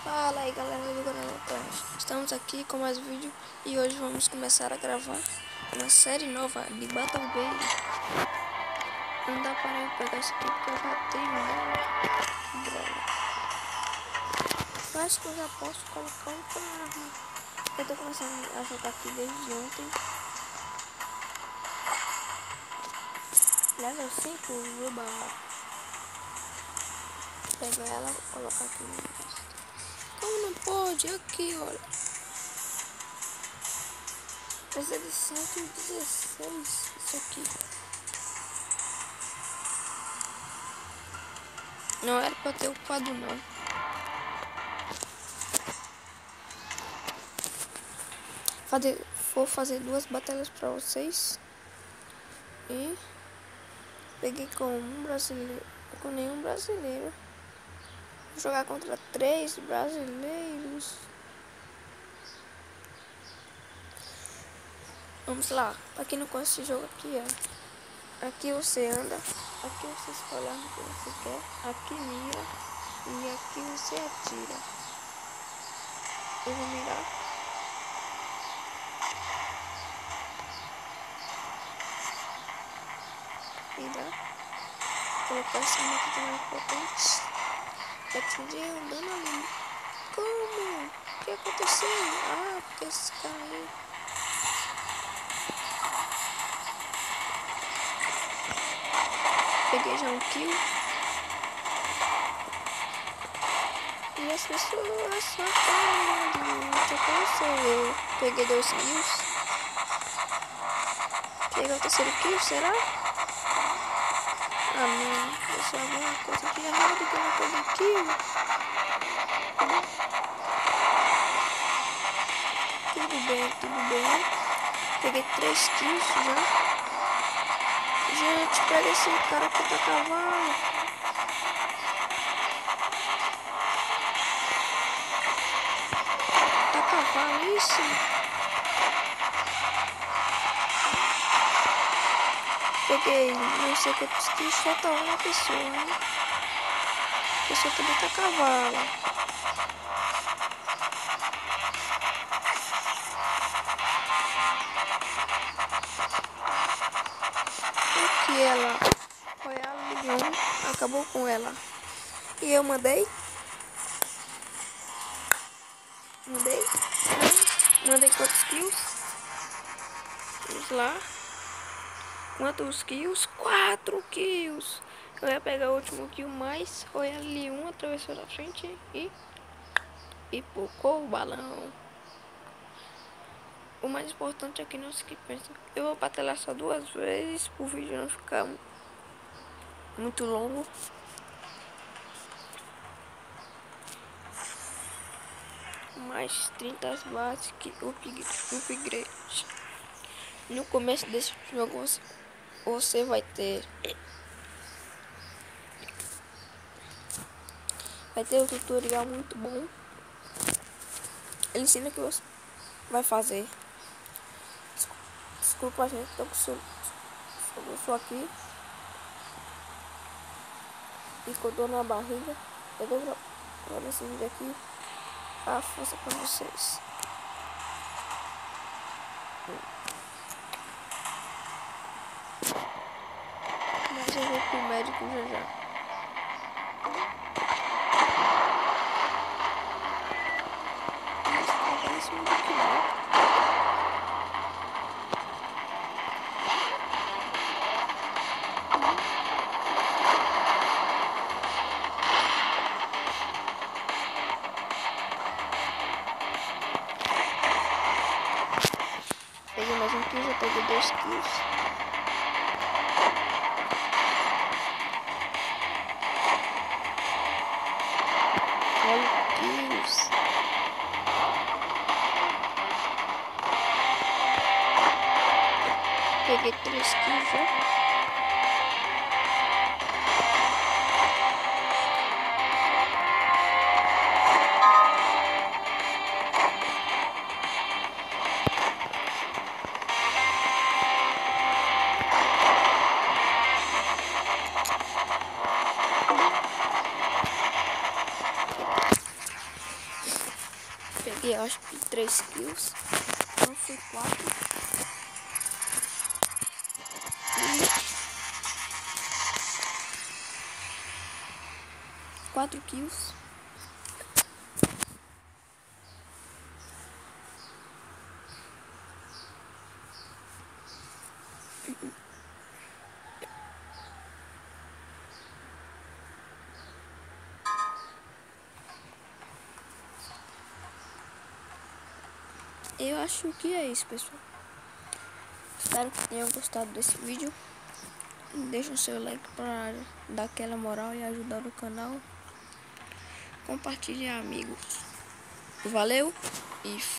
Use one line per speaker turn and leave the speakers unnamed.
Fala aí galera do canal Clash. Estamos aqui com mais um vídeo e hoje vamos começar a gravar uma série nova de Battle Base. Não dá para eu pegar isso aqui porque eu já tenho droga. Eu acho que eu já posso colocar outra arma. Eu tô começando a jogar aqui desde ontem. Level 5, Ruba. Pego ela, vou colocar aqui no negócio. Como não pode? Aqui, olha. Precisa de 116 isso aqui. Não era pra ter upado não. Vou fazer duas batalhas pra vocês. E peguei com um brasileiro, com nenhum brasileiro. Vou jogar contra 3 brasileiros. Vamos lá. Pra quem não conhece esse jogo aqui, ó. Aqui você anda. Aqui você escolhe a arma que você quer. Aqui mira. E aqui você atira. Eu vou mirar. Mirar. Colocar essa arma aqui também potente. Atingiu um dano ali. Como? O que aconteceu? Ah, porque esse cara aí. Peguei já um kill. E as pessoas só falando. O que aconteceu? Peguei 2 kills. Peguei o terceiro kill, será? Ah não, deixa alguma coisa aqui errada que eu não peguei kill. Tudo bem, tudo bem. Peguei 3 kills já. Gente, pega esse cara que tá cavalo. Tá cavalo, isso? Peguei não sei quantos kills, falta uma pessoa, né? A pessoa também tá cavalo. E ela foi a milhão, acabou com ela. E eu mandei. Mandei quantos kills? Vamos lá. Quantos kills? 4 kills. Eu ia pegar o último kill, mas foi ali um, atravessou na frente e pocou o balão. O mais importante é que não se que pensa. Eu vou batalhar só 2 vezes para o vídeo não ficar muito longo. Mais 30 bases que upgrade. No começo desse jogo você vai ter um tutorial muito bom. Ele ensina o que você vai fazer. Desculpa, gente, tô com soluço aqui e com dor na barriga. Eu vou gravar esse vídeo aqui a força pra vocês. Mas eu vou pro médico já. Peguei mais um kill, já peguei 2 kills. Olha kills. Peguei 3 kills já. e eu acho que 3 kills. Então foi 4. E 4 kills. Eu acho que é isso, pessoal. Espero que tenham gostado desse vídeo. Deixa o seu like para dar aquela moral e ajudar o canal. Compartilhe, amigos. Valeu e